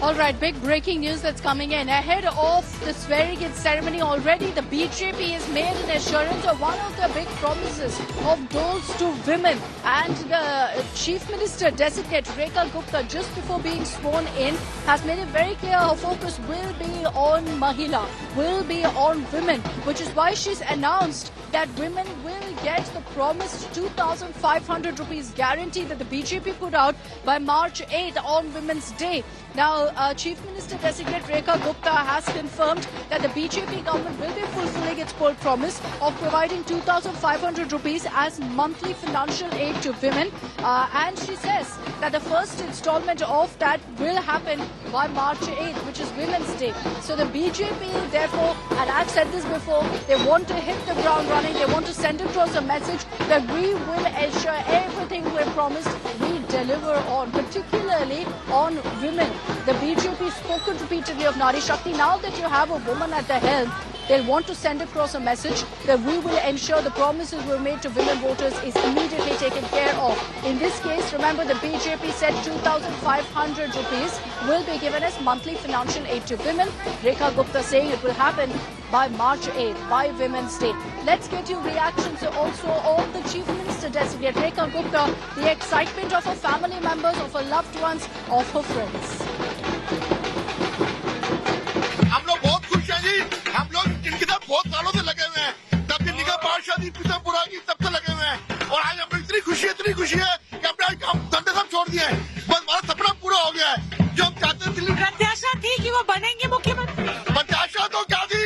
All right, big breaking news that's coming in. Ahead of the swearing-in ceremony already, the BJP has made an assurance of one of the big promises of those to women. And the Chief Minister designate, Rekha Gupta, just before being sworn in, has made it very clear her focus will be on Mahila, will be on women, which is why she's announced that women will get the promised 2,500 rupees guarantee that the BJP put out by March 8th on Women's Day. Now, Chief Minister designate Rekha Gupta has confirmed that the BJP government will be fulfilling its bold promise of providing 2,500 rupees as monthly financial aid to women. And she says that the first installment of that will happen by March 8th, which is Women's Day. So the BJP, therefore, and I've said this before, they want to hit the ground running. They want to send across a message that we will ensure everything we promised we deliver on, particularly on women. The BJP spoken repeatedly of Nari Shakti. Now that you have a woman at the helm, they want to send across a message that we will ensure the promises we made to women voters is immediately taken care of. In this case, remember the BJP said 2,500 rupees will be given as monthly financial aid to women. Rekha Gupta saying it will happen by March 8th, by Women's Day. Let's get your reactions also of the Chief Minister designate, Rekha Gupta, the excitement of her family members, of her loved ones, of her friends. हम लोग बहुत खुश हैं जी। हम लोग इनके साथ बहुत सालों से लगे हुए हैं। तब से निगह पाठशादी पीतमपुरा की तब से लगे हुए हैं और आज हम इतनी खुशी है कि हमने आज काम धंधे सब छोड़ दिए हैं। बस हमारा सपना पूरा हो गया है जो हम चाहते थे। प्रत्याशा थी कि वो बनेंगे मुख्यमंत्री। प्रत्याशा तो क्या थी,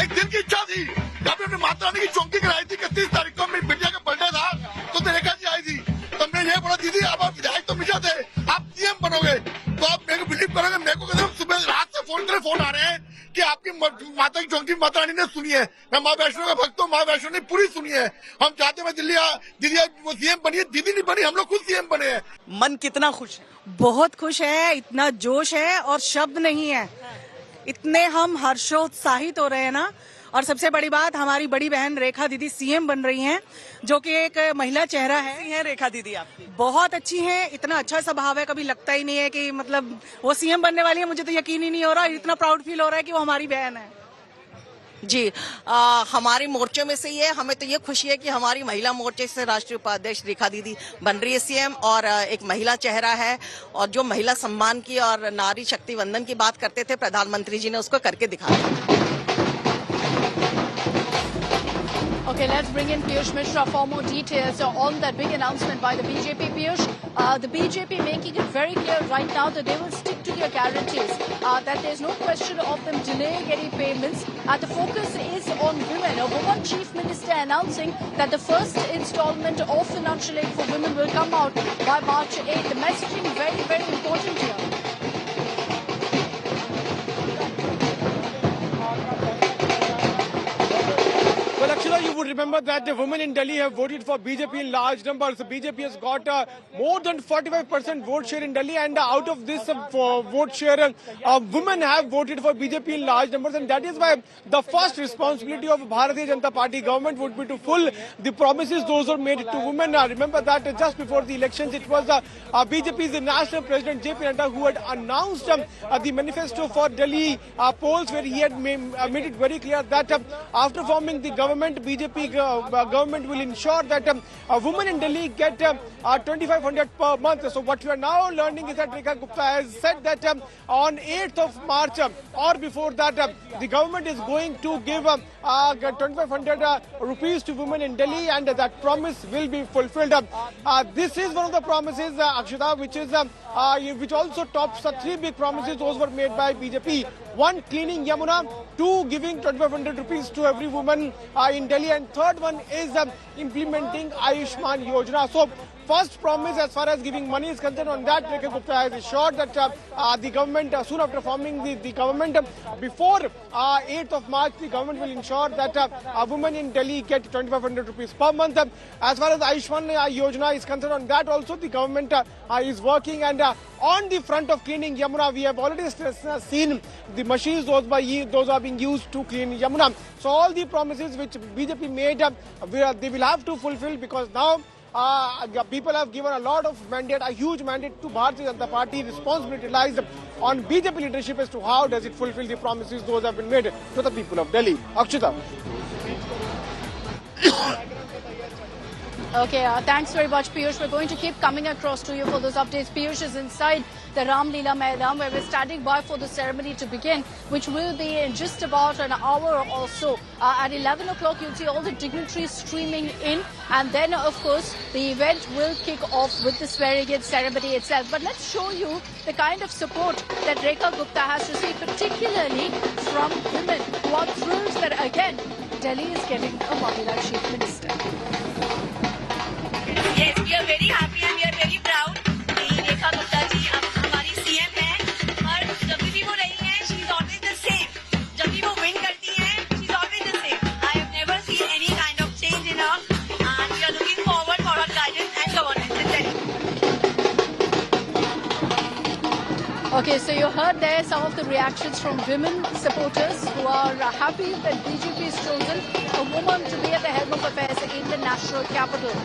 एक दिल की इच्छा थी। जब हमने माता रानी की चौकी कराई थी 31 तारीख को, मेरी बिटिया का बर्थडे था, तो रेखा जी आई थी। तो मैंने ये बोला, दीदी अब आप विधायक तो मिल जाते, आप सीएम बनोगे। तो आप मेरे को बिलीव करोगे, मेरे को सुबह रात से फोन आ रहे हैं कि आपकी माता की चौकी माता रानी ने सुनी है। मैं माँ वैष्णो का भक्त हूँ, माँ वैष्णो ने पूरी सुनी है। हम चाहते हैं दिल्ली दीदी वो सीएम बनी है, दीदी नहीं बनी, हम लोग खुद सीएम बने हैं। मन कितना खुश है? बहुत खुश है, इतना जोश है और शब्द नहीं है। इतने हम हर्षोत्साहित हो रहे हैं ना। और सबसे बड़ी बात, हमारी बड़ी बहन रेखा दीदी सीएम बन रही हैं, जो कि एक महिला चेहरा है। रेखा दीदी आपकी बहुत अच्छी हैं, इतना अच्छा स्वभाव है, कभी लगता ही नहीं है कि मतलब वो सीएम बनने वाली है। मुझे तो यकीन ही नहीं हो रहा, इतना प्राउड फील हो रहा है कि वो हमारी बहन है। जी, हमारे मोर्चे में से ये हमें तो ये खुशी है कि हमारी महिला मोर्चे से राष्ट्रीय उपाध्यक्ष रेखा दीदी बन रही है सीएम और एक महिला चेहरा है। और जो महिला सम्मान की और नारी शक्ति वंदन की बात करते थे प्रधानमंत्री जी ने उसको करके दिखाया। Okay, let's bring in Piyush Mishra for more details on that big announcement by the BJP. Piyush, the BJP making it very clear right now that they will stick to their guarantees, that there's no question of them delaying any payments. The focus is on women. A woman chief minister announcing that the first installment of financial aid for women will come out by March 8th. The messaging very, very important here. You would remember that the women in Delhi have voted for BJP in large numbers. The BJP has got more than 45% vote share in Delhi, and out of this vote share, women have voted for BJP in large numbers, and that is why the first responsibility of Bharatiya Janata Party government would be to fulfill the promises those were made to women. Remember that just before the elections, it was BJP's national president JP Nadda who had announced the manifesto for Delhi polls, where he had made it very clear that after forming the government, BJP government will ensure that women in Delhi get 2,500 per month. So what we are now learning is that Rekha Gupta has said that on 8th of March or before that, the government is going to give 2,500 rupees to women in Delhi, and that promise will be fulfilled. This is one of the promises, Akshita, which also tops the three big promises those were made by BJP. One, cleaning Yamuna. Two, giving 2,500 rupees to every woman in Delhi. And third one is implementing Ayushman Yojana. So first promise as far as giving money is concerned, on that Rekha Gupta has assured that the government, soon after forming the government, before 8th of March, the government will ensure that women in Delhi get 2,500 rupees per month. As far as Ayushman Yojana is concerned, on that also the government is working. And on the front of cleaning Yamuna, we have already seen the machines those are being used to clean Yamuna. So all the promises which BJP made, they will have to fulfill, because now people have given a lot of mandate, a huge mandate to Bharatiya Janata Party. Responsibility lies on BJP leadership as to how does it fulfill the promises those have been made to the people of Delhi. Akshita. Okay, thanks very much, Piyush. We're going to keep coming across to you for those updates. Piyush is inside the Ram Leela Maidan, where we're standing by for the ceremony to begin, which will be in just about an hour or so. At 11 o'clock, you'll see all the dignitaries streaming in. And then, of course, the event will kick off with the swearing-in ceremony itself. But let's show you the kind of support that Rekha Gupta has received, particularly from women who are thrilled that, again, Delhi is getting a Mahila Chief Minister. Yes, we are very happy and we are very proud. Rekha Gupta ji अब हमारी CM हैं और जब भी वो रही हैं, she is always the same. जब भी वो win करती हैं, she is always the same. I have never seen any kind of change in her, and we are looking forward for her guidance and governance in Delhi. Okay, so you heard there some of the reactions from women supporters who are happy that BJP has chosen a woman to be at the helm of affairs in the national capital.